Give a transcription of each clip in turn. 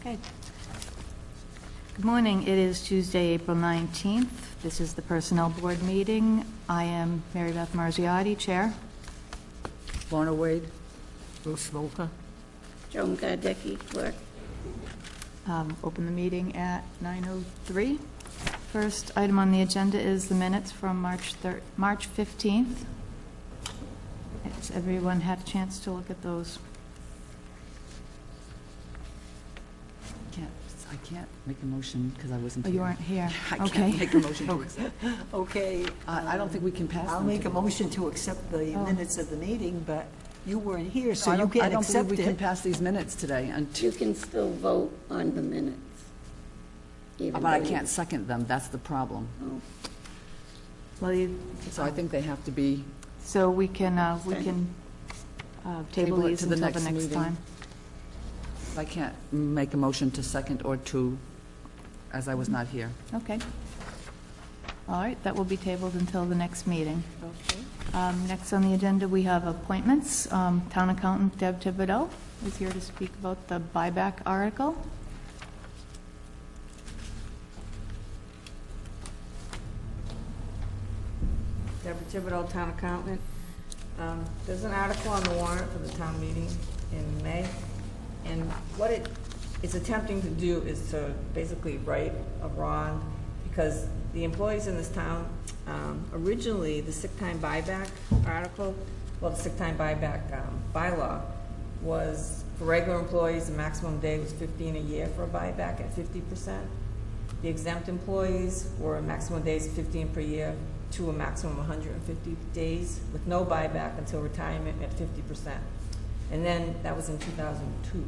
Okay. Good morning. It is Tuesday, April 19th. This is the Personnel Board meeting. I am Mary Beth Marziotti, Chair. Lorna Wade. Bruce Volker. Joan Gardecki, clerk. Open the meeting at 9:03. First item on the agenda is the minutes from March 15th. Has everyone had a chance to look at those? I can't make a motion because I wasn't Oh, here. you weren't here. I Okay. can't make a motion to accept. Okay. I don't think we can pass I'll them make a today. motion to accept the Oh. minutes of the meeting, but you weren't here, so I you don't can't believe accept we can it. pass these minutes today, You can still vote on the minutes. even but I though you- can't second them. That's the problem. Oh, Well, So I think they have to be so we can table Table it these to the until the next next meeting. time. I can't make a motion to second or to, as I was not here. Okay. All right, that will be tabled until the next meeting. Okay. Next on the agenda, we have appointments. Town Accountant Deb Thibodeau is here to speak about the buyback article. Deborah Thibodeau, Town Accountant. There's an article on the warrant for the town meeting in May, and what it is attempting to do is to basically right a wrong, because the employees in this town, originally, the sick time buyback article, well, the sick time buyback bylaw was, for regular employees, the maximum day was 15 a year for a buyback at 50%. The exempt employees were a maximum days of 15 per year to a maximum of 150 days with no buyback until retirement at 50%. And then that was in 2002.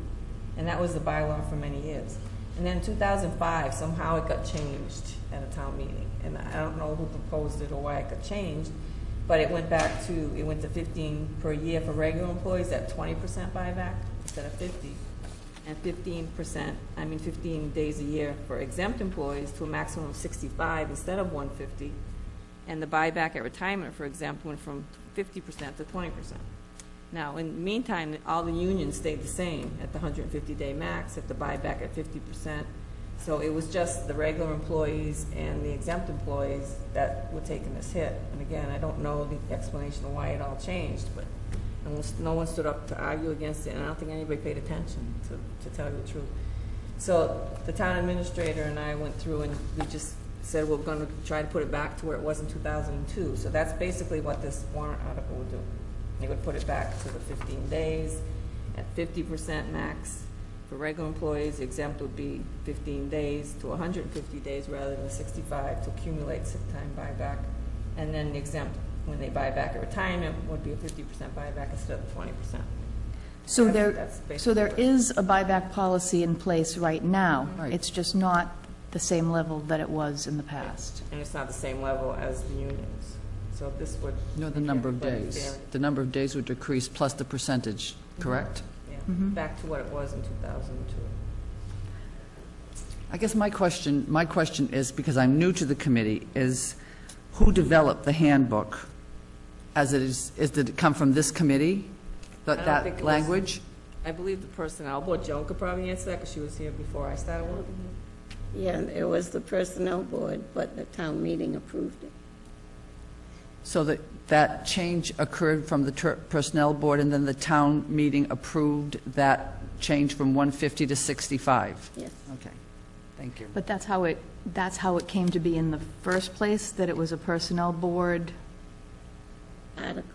And that was the bylaw for many years. And then in 2005, somehow it got changed at a town meeting. And I don't know who proposed it or why it got changed, but it went to 15 per year for regular employees at 20% buyback instead of 50. And 15 days a year for exempt employees to a maximum of 65 instead of 150. And the buyback at retirement, for exempt, went from 50% to 20%. Now, in the meantime, all the unions stayed the same at the 150-day max, at the buyback at 50%. So it was just the regular employees and the exempt employees that were taking this hit. And again, I don't know the explanation of why it all changed, but no one stood up to argue against it, and I don't think anybody paid attention, to tell you the truth. So the town administrator and I went through and we just said we're going to try to put it back to where it was in 2002. So that's basically what this warrant article would do. It would put it back to the 15 days at 50% max. For regular employees, exempt would be 15 days to 150 days rather than 65 to accumulate sick time buyback. And then the exempt, when they buy back at retirement, would be a 50% buyback instead of 20%. So That's basically there what- is a buyback policy in place right now. Right. It's just not the same level that it was in the past. And it's not the same level as the unions. So this would... No, the number of everybody days. fair. The number of days would decrease plus the percentage, correct? Yeah, Mhm. back to what it was in 2002. I guess my question is, because I'm new to the committee, is who developed the handbook as it is? Did it come from this committee, I don't think that it was- language? I believe the personnel board, Joan could probably answer that because she was here before I started working here. Yeah, it was the personnel board, but the town meeting approved it. So that change occurred from the personnel board, and then the town meeting approved that change from 150 to 65? Yes. Okay, thank you. But that's how it came to be in the first place, that it was a personnel board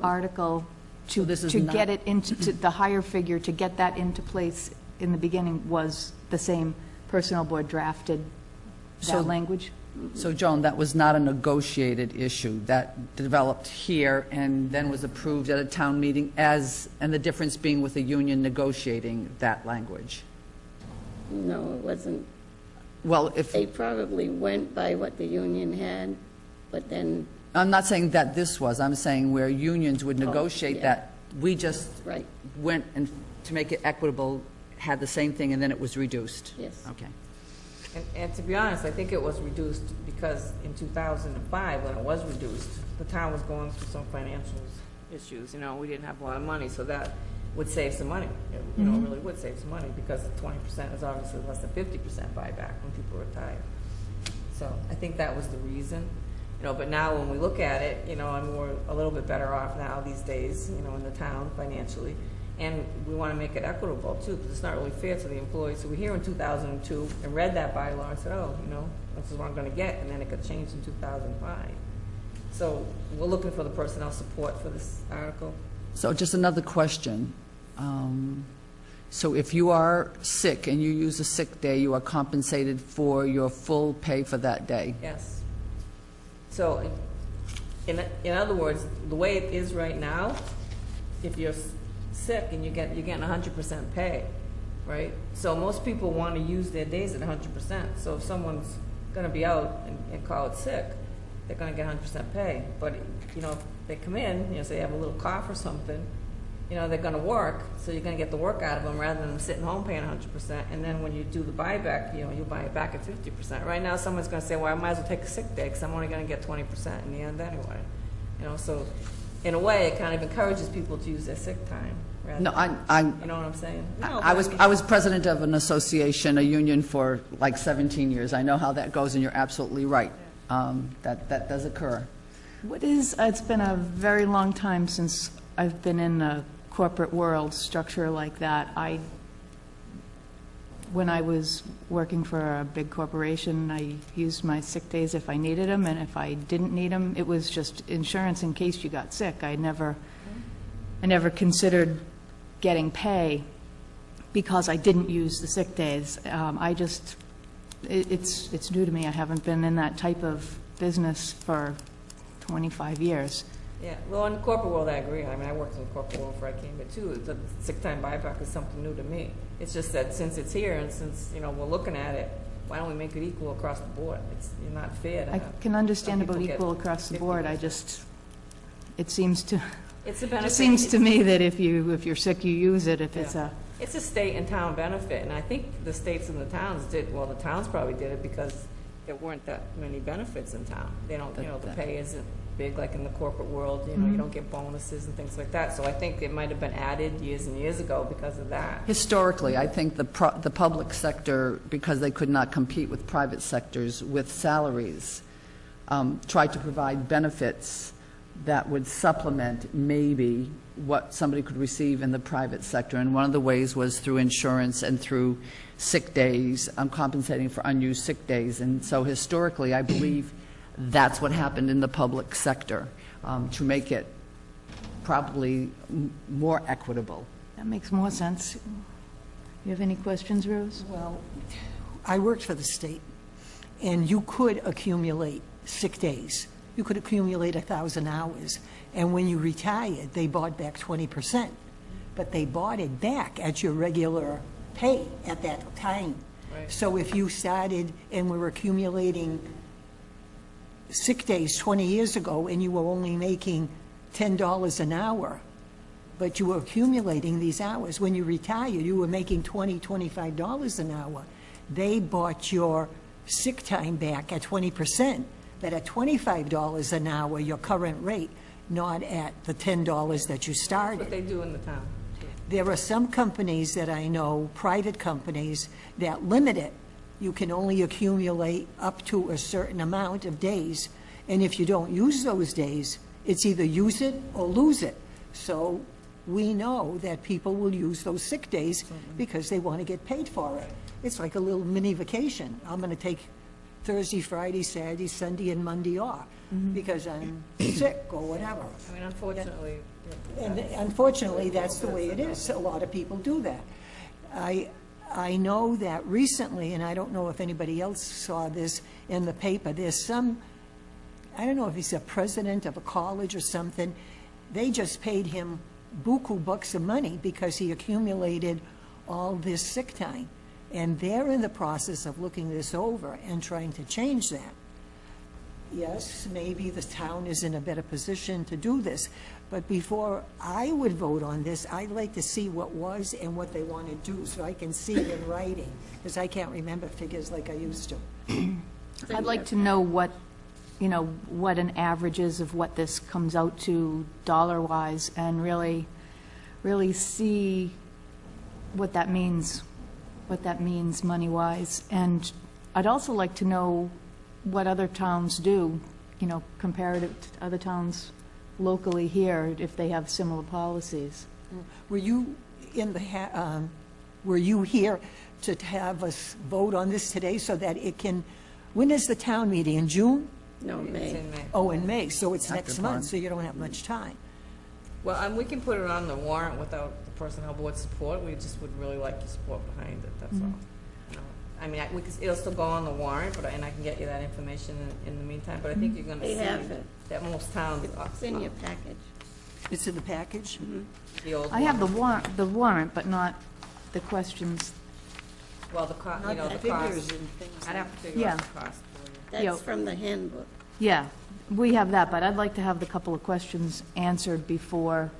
article So this is to not- get it into the higher figure, to get that into place in the beginning was the same personnel board drafted So- that language? So, Joan, that was not a negotiated issue. That developed here and then was approved at a town meeting and the difference being with the union negotiating that language? No, it wasn't. Well, if, They probably went by what the union had, but then, I'm not saying that this was, I'm saying where unions would negotiate yeah. that. We just right, went and, to make it equitable, had the same thing and then it was reduced? yes. Okay. And to be honest, I think it was reduced because in 2005, when it was reduced, the town was going through some financial issues. You know, we didn't have a lot of money, so that would save some money. It, really would save some money, because 20% is obviously less than 50% buyback when people retire. So I think that was the reason. But now when we look at it, and we're a little bit better off now these days, in the town financially. And we want to make it equitable too, because it's not really fair to the employees. So we're here in 2002 and read that bylaw and said, oh, this is what I'm going to get. And then it got changed in 2005. So we're looking for the personnel support for this article. So just another question. So if you are sick and you use a sick day, you are compensated for your full pay for that day? Yes. So in other words, the way it is right now, if you're sick and you're getting 100% pay, right? So most people want to use their days at 100%. So if someone's going to be out and call it sick, they're going to get 100% pay. But if they come in, say they have a little cough or something, they're going to work, so you're going to get the work out of them rather than them sitting home paying 100%. And then when you do the buyback, you buy it back at 50%. Right now, someone's going to say, well, I might as well take a sick day because I'm only going to get 20% in the end anyway. So in a way, it kind of encourages people to use their sick time. No, You know what I'm saying? No, I was president of an association, a union, for like 17 years. I know how that goes, and you're absolutely right. That does occur. It's been a very long time since I've been in a corporate world structure like that. When I was working for a big corporation, I used my sick days if I needed them, and if I didn't need them, it was just insurance in case you got sick. I never considered getting pay because I didn't use the sick days. It's new to me. I haven't been in that type of business for 25 years. Yeah, well, in the corporate world, I agree. I mean, I worked in the corporate world before I came here, too. The sick time buyback is something new to me. It's just that since it's here and since, we're looking at it, why don't we make it equal across the board? It's not fair to I have can understand some people about equal get across the board. 50%. It seems to, It's a it benefit. seems to me that if you're sick, you use it. If it's Yeah. It's a state and town benefit, and I think the states and the towns did, well, the towns probably did it because there weren't that many benefits in town. They don't, the pay isn't big like in the corporate world, you don't get bonuses and things like that. So I think it might have been added years and years ago because of that. Historically, I think the public sector, because they could not compete with private sectors with salaries, tried to provide benefits that would supplement maybe what somebody could receive in the private sector. And one of the ways was through insurance and through sick days, compensating for unused sick days. And so historically, I believe that's what happened in the public sector, to make it probably more equitable. That makes more sense. You have any questions, Rose? Well, I worked for the state, and you could accumulate sick days. You could accumulate 1,000 hours, and when you retired, they bought back 20%, but they bought it back at your regular pay at that time. Right. So if you started and were accumulating sick days 20 years ago and you were only making $10 an hour, but you were accumulating these hours, when you retired, you were making $20, $25 an hour. They bought your sick time back at 20%, but at $25 an hour, your current rate, not at the $10 that you That's started. what they do in the town. There are some companies that I know, private companies, that limit it. You can only accumulate up to a certain amount of days, and if you don't use those days, it's either use it or lose it. So we know that people will use those sick days because they want to get paid for it. It's like a little mini vacation. I'm going to take Thursday, Friday, Saturday, Sunday, and Monday off because I'm sick or whatever. I mean, unfortunately. And unfortunately, that's the way it is. A lot of people do that. I know that recently, and I don't know if anybody else saw this in the paper, there's some, I don't know if he's a president of a college or something, they just paid him buku bucks of money because he accumulated all this sick time. And they're in the process of looking this over and trying to change that. Yes, maybe the town is in a better position to do this, but before I would vote on this, I'd like to see what was and what they want to do so I can see it in writing, because I can't remember figures like I used to. I'd like to know what an average is of what this comes out to dollar-wise, and really really see what that means money-wise. And I'd also like to know what other towns do, comparative to other towns locally here, if they have similar policies. Were you were you here to have us vote on this today so that it can, when is the town meeting, in June? No, It's May. in May. Oh, in May, so it's After next Bond. month, so you don't have much time. Well, we can put it on the warrant without the personnel board support. We just would really like your support behind it, that's all. I mean, it'll still go on the warrant, and I can get you that information in the meantime, but I think you're gonna They see have it. that most towns, It's in your package. It's in the package? the old I have one. the warrant, but not the questions. Well, the Not the the cost. figures and things I'd like have to figure out the cost for you. Yeah. That's from the handbook. Yeah, we have that, but I'd like to have the couple of questions answered before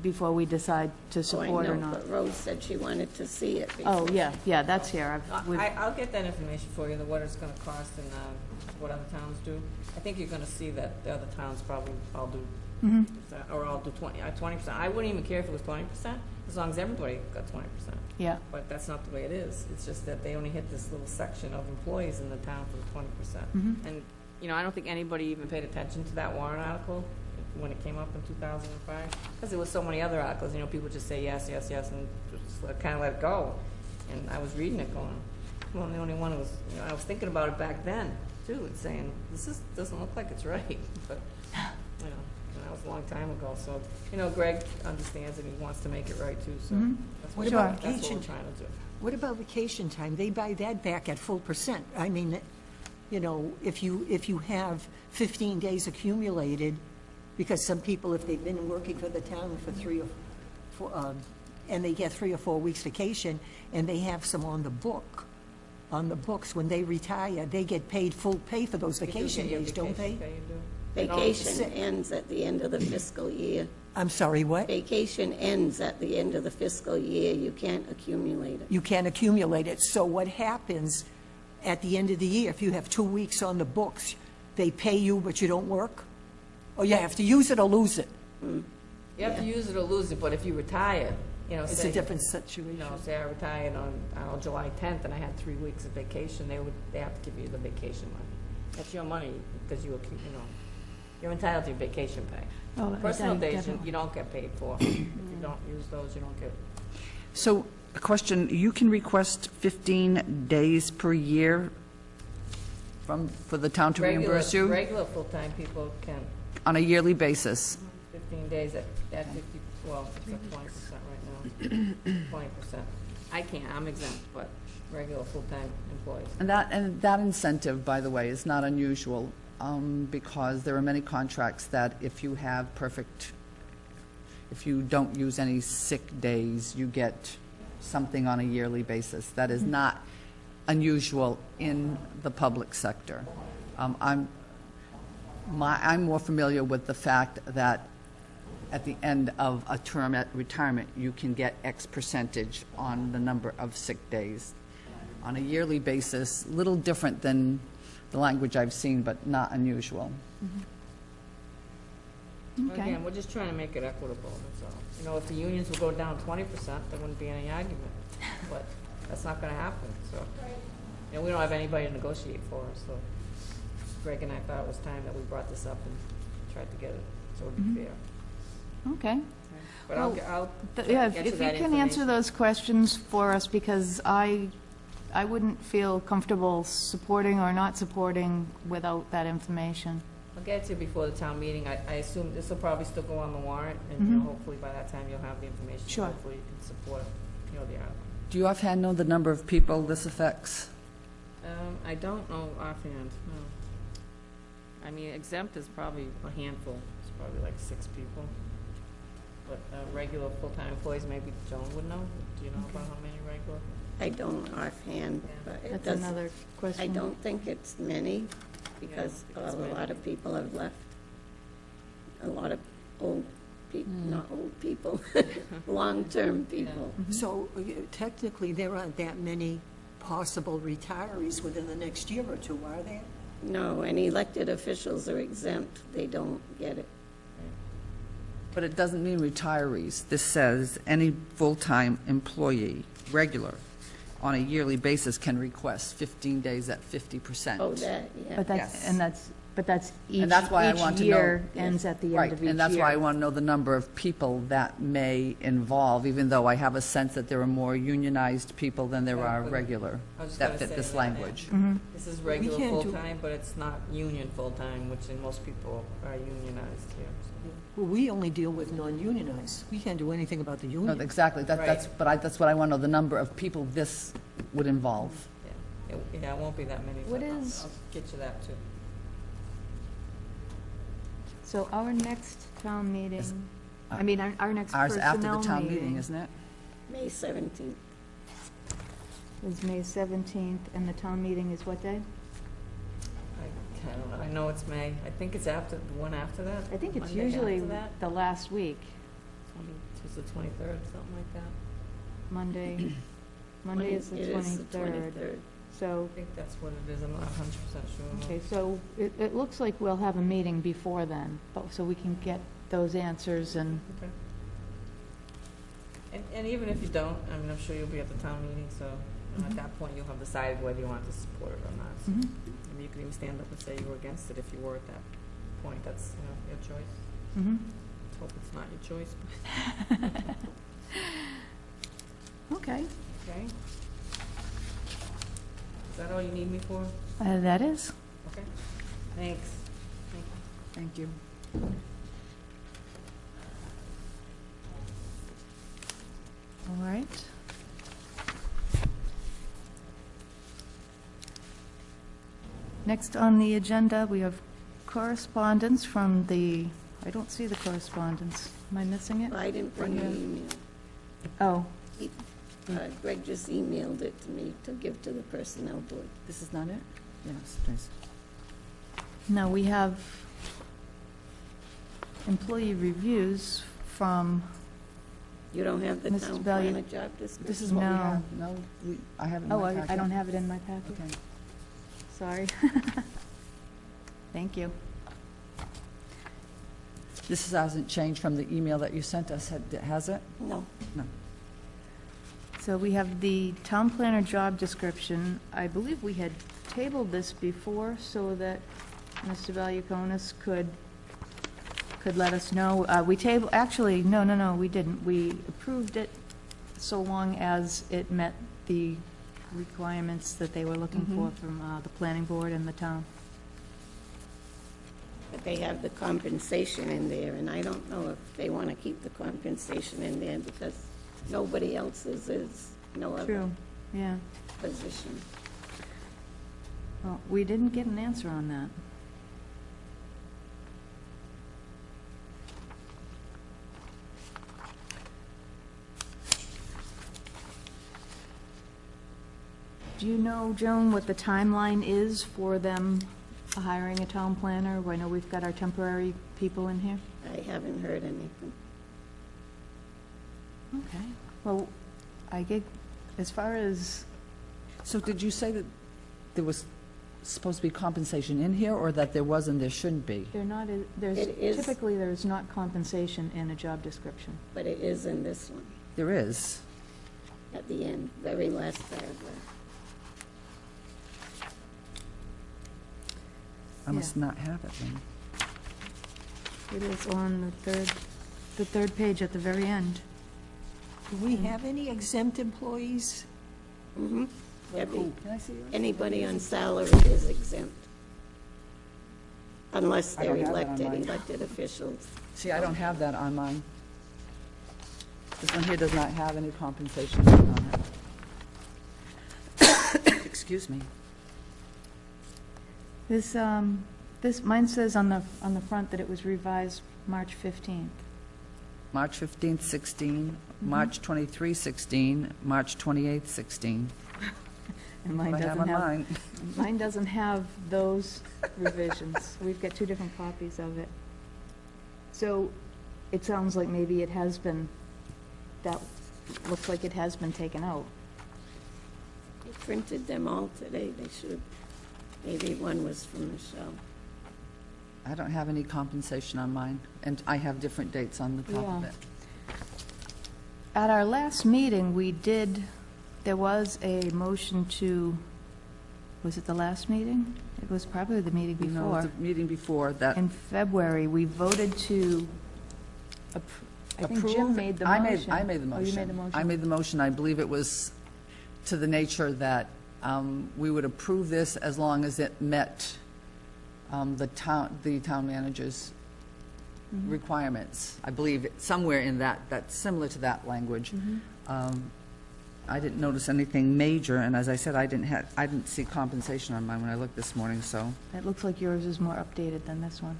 we decide to Oh, I support or know, not. but Rose said she wanted to see it Oh, before. yeah, that's here. I'll get that information for you, what it's gonna cost and what other towns do. I think you're gonna see that the other towns probably all do, or all do 20%. I wouldn't even care if it was 20%, as long as everybody got 20%. Yeah, But that's not the way it is. It's just that they only hit this little section of employees in the town for the 20%. And, I don't think anybody even paid attention to that warrant article when it came up in 2005, because there was so many other articles, people just say yes, yes, yes, and just kind of let it go. And I was reading it going, well, the only one was, I was thinking about it back then, too, and saying, doesn't look like it's right, but, that was a long time ago, so, Greg understands and he wants to make it right, too, so. That's What Sure. about That's what vacation? we're trying to do. What about vacation time? They buy that back at full percent. I mean, if you have 15 days accumulated, because some people, if they've been working for the town for 3 or 4, and they get 3 or 4 weeks vacation, and they have some on the books, when they retire, they get paid full pay for those You do vacation get your days, don't they? vacation pay, you do. Vacation ends at the end of the fiscal year. I'm sorry, what? Vacation ends at the end of the fiscal year. You can't accumulate it. You can't accumulate it. So what happens at the end of the year, if you have 2 weeks on the books, they pay you, but you don't work? Or you have to use it or lose it? You have to use it or lose it, but if you retire, It's say, a different situation. say I retired on, July 10th and I had 3 weeks of vacation, they have to give you the vacation money. That's your money because you're entitled to your vacation pay. Oh, Personal days, definitely. you don't get paid for. If you don't use those, you don't get. So, a question, you can request 15 days per year for the town to reimburse you Regular full-time people can, on a yearly basis? 15 days at 50, well, it's at 20% right now. 20%. I can't, I'm exempt, but regular full-time employees. And that incentive, by the way, is not unusual, because there are many contracts that if you don't use any sick days, you get something on a yearly basis. That is not unusual in the public sector. I'm more familiar with the fact that at the end of a term at retirement, you can get X percentage on the number of sick days. On a yearly basis, little different than the language I've seen, but not unusual. Okay. Again, we're just trying to make it equitable, that's all. If the unions would go down 20%, there wouldn't be any argument, but that's not gonna happen, so. We don't have anybody to negotiate for us, so Greg and I thought it was time that we brought this up and tried to get it, so it would be fair. Okay. But Well, I'll Yeah, get if you that can answer information. those questions for us, because I wouldn't feel comfortable supporting or not supporting without that information. I'll get it to you before the town meeting. I assume this will probably still go on the warrant, and hopefully by that time you'll have the information. Sure. Hopefully you can support, the article. Do you offhand know the number of people this affects? I don't know offhand, no. I mean, exempt is probably a handful. It's probably like 6 people. But regular full-time employees, maybe Joan would know. Do you know about how many regular? I don't offhand, but it That's does. another I question. don't think it's many, because Yeah, I think a it's lot of people have left. A lot of old people, not old people, long-term people. So technically, there aren't that many possible retirees within the next year or two, are there? No, and elected officials are exempt. They don't get it. But it doesn't mean retirees. This says any full-time employee, regular, on a yearly basis can request 15 days at 50%. Oh, that, yeah. But that's, Yes. but that's each, And that's why I want each to year know- ends at the end Right, of each year. and that's why I want to know the number of people that may involve, even though I have a sense that there are more unionized people than there are Exactly. regular I was just that gonna fit say this that, language. Mhm. This is regular can't do- full-time, but it's not union full-time, which in most people are unionized here. Well, we only deal with non-unionized. We can't do anything about the No, union. exactly, that's, Right. but that's what I want to know, the number of people this would involve. Yeah, it won't be that many. What so I'll- is- I'll get you that, too. So our next town meeting, Is- I mean, our next Ours after personnel the town meeting, meeting isn't it? May 17th. is May 17th, and the town meeting is what day? I don't know, I know it's May. I think it's after, the one after that? I think it's Monday usually after that? the last week, It's the 23rd, something like that. Monday. Monday is the It is the 23rd. 23rd. So, I think that's what it is, I'm not 100% sure. okay, so it looks like we'll have a meeting before then, but, so we can get those answers and, Okay. And even if you don't, I mean, I'm sure you'll be at the town meeting, so you know, at that point, you'll have decided whether you want to support it or not. So Mhm. maybe you could even stand up and say you were against it if you were at that point. That's, you know, your choice. Mhm. Let's hope it's not your choice. Okay, Okay? Is that all you need me for? that is. Okay. Thanks. Thank you. Thank you. All right. Next on the agenda, we have correspondence from the, I don't see the correspondence. Am I missing it? I didn't bring an email. Oh, Greg just emailed it to me to give to the personnel board. This is not it? Yes, please. no, we have employee reviews from, You don't have the Mrs. town Bellion. planner job description? This is what we No. have? No, I have it in oh, my I packet. don't have it in my packet. Okay. Sorry. Thank you. This hasn't changed from the email that you sent us, has it? No. No. So we have the town planner job description. I believe we had tabled this before so that Mr. Valiakonis could let us know. Actually, no, we didn't. We approved it so long as it met the requirements that they were looking for from the planning board and the town. But they have the compensation in there, and I don't know if they want to keep the compensation in there because nobody else's is, no other True, yeah. position. Well, we didn't get an answer on that. Do you know, Joan, what the timeline is for them hiring a town planner? I know we've got our temporary people in here. I haven't heard anything. Okay. Well, I get, as far as, So did you say that there was supposed to be compensation in here, or that there was and there shouldn't be? they're not, there's, It is- typically there's not compensation in a job description. But it is in this one, There is. at the end, very last paragraph. I must not have it then. It is on the third page at the very end. Do we have any exempt employees? Mm-hmm. Can I see yours? Anybody on salary is exempt. Unless I they're don't have that on mine. elected officials. See, I don't have that on mine. This one here does not have any compensation on it. Excuse me. This, mine says on the front that it was revised March 15th. March 15th, 16, March 23, 16, March 28th, 16. And mine I have doesn't on have, mine. mine doesn't have those revisions. We've got two different copies of it. So it sounds like maybe it has been, that looks like it has been taken out. They printed them all today, they should. Maybe one was from Michelle. I don't have any compensation on mine, and I have different dates on the top of Yeah. it. At our last meeting, there was a motion to, was it the last meeting? It was probably the meeting No, before. the meeting before that. In February, we voted to, I think Jim approve- made the I motion. made the motion. Oh, you made the motion? I made the motion. I believe it was to the nature that we would approve this as long as it met the town manager's Mm-hmm. requirements. I believe somewhere in that's similar to that language. Mm-hmm. I didn't notice anything major, and as I said, I didn't see compensation on mine when I looked this morning, so. It looks like yours is more updated than this one.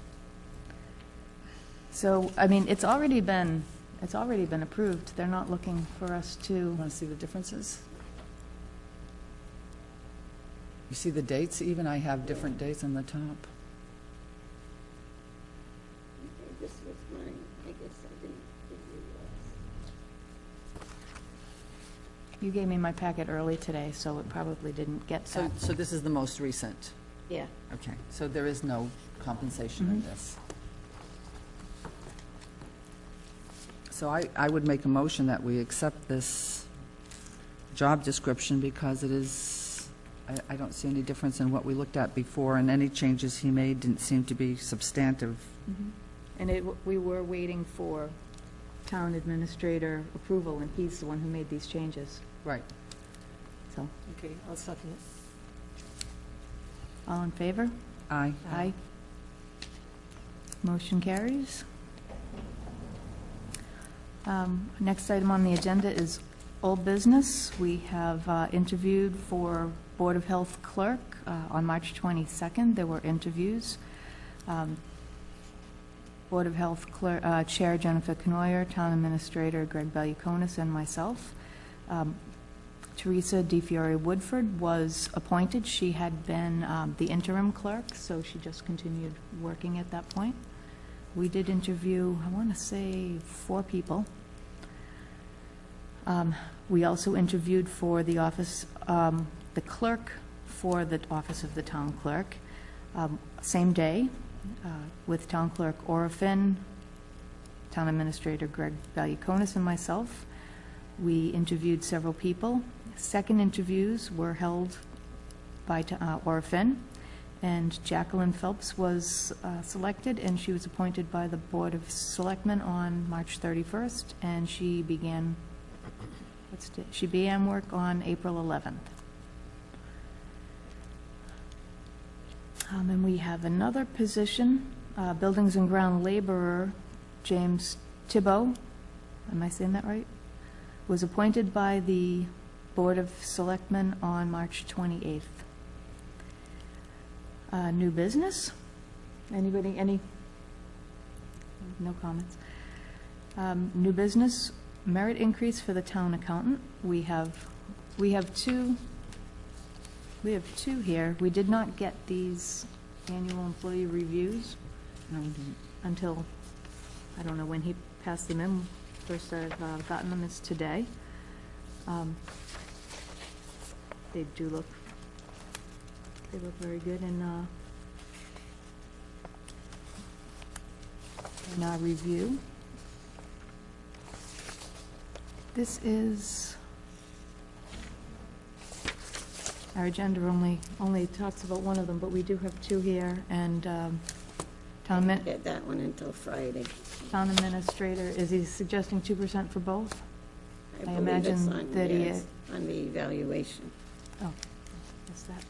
So, I mean, it's already been approved. They're not looking for us to, You want to see the differences? You see the dates even? I have different dates on the top. Okay, this was mine. I guess I didn't give you yours. you gave me my packet early today, so it probably didn't get So, that. so this is the most recent? Yeah. Okay, so there is no compensation in this. So I would make a motion that we accept this job description because it is, I don't see any difference in what we looked at before, and any changes he made didn't seem to be substantive. And we were waiting for town administrator approval, and he's the one who made these changes, Right. so. Okay, I'll second it. All in favor? Aye. Aye. Motion carries. Next item on the agenda is old business. We have interviewed for Board of Health clerk on March 22nd. There were interviews. Board of Health Chair Jennifer Canoyer, Town Administrator Greg Belluconis, and myself. Teresa DeFiore Woodford was appointed. She had been the interim clerk, so she just continued working at that point. We did interview, I want to say, 4 people. We also interviewed for the office, the clerk for the office of the town clerk, same day, with town clerk Ora Finn, town administrator Greg Belluconis, and myself. We interviewed several people. Second interviews were held by Ora Finn, and Jacqueline Phelps was selected, and she was appointed by the Board of Selectmen on March 31st, and she began work on April 11th. And we have another position, Buildings and Ground Laborer, James Thibault, am I saying that right? Was appointed by the Board of Selectmen on March 28th. New business? Anybody, no comments. New business, merit increase for the town accountant. We have 2 here. We did not get these annual employee reviews until, I don't know when he passed them in. First I've gotten them is today. They look very good in our review. This is, our agenda only talks about one of them, but we do have 2 here, and Get that one until Friday. town administrator, is he suggesting 2% for both? I believe imagine it's on- that he yes, is. on the evaluation. Oh, what's that?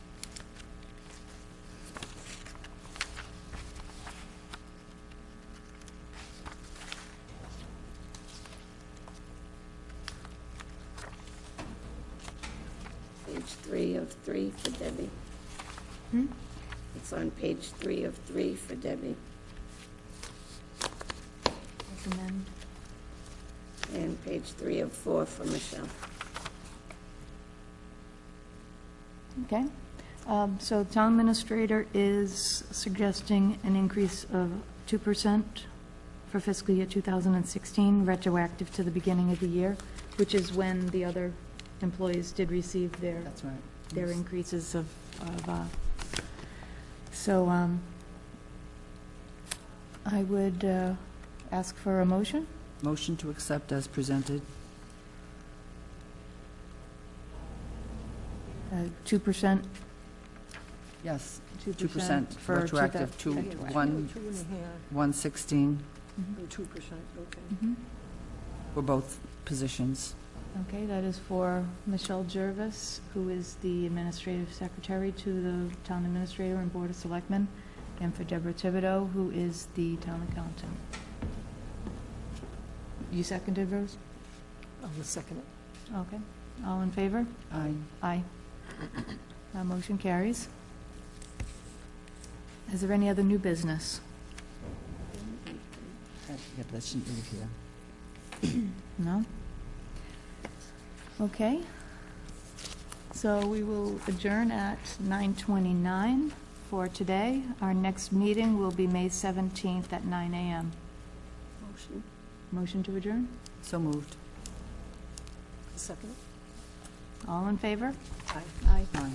Page 3 of 3 for Debbie. Hmm? It's on page 3 of 3 for Debbie, Recommend. and page 3 of 4 for Michelle. Okay. So town administrator is suggesting an increase of 2% for fiscal year 2016, retroactive to the beginning of the year, which is when the other employees did receive their That's right. increases of so, I would ask for a motion. Motion to accept as presented. 2%, Yes, 2% 2% for retroactive to 1/16 2%, okay. for both positions. Okay, that is for Michelle Jervis, who is the administrative secretary to the town administrator and board of selectmen, and for Deborah Thibodeau, who is the town accountant. You seconded, Rose? I'll second it. Okay. All in favor? Aye. Aye. Motion carries. Is there any other new business? Yeah, but that shouldn't be here. No? Okay. So we will adjourn at 9:29 for today. Our next meeting will be May 17th at 9 a.m. Motion. Motion to adjourn? So moved. Second it? All in favor? Aye. Aye. Aye.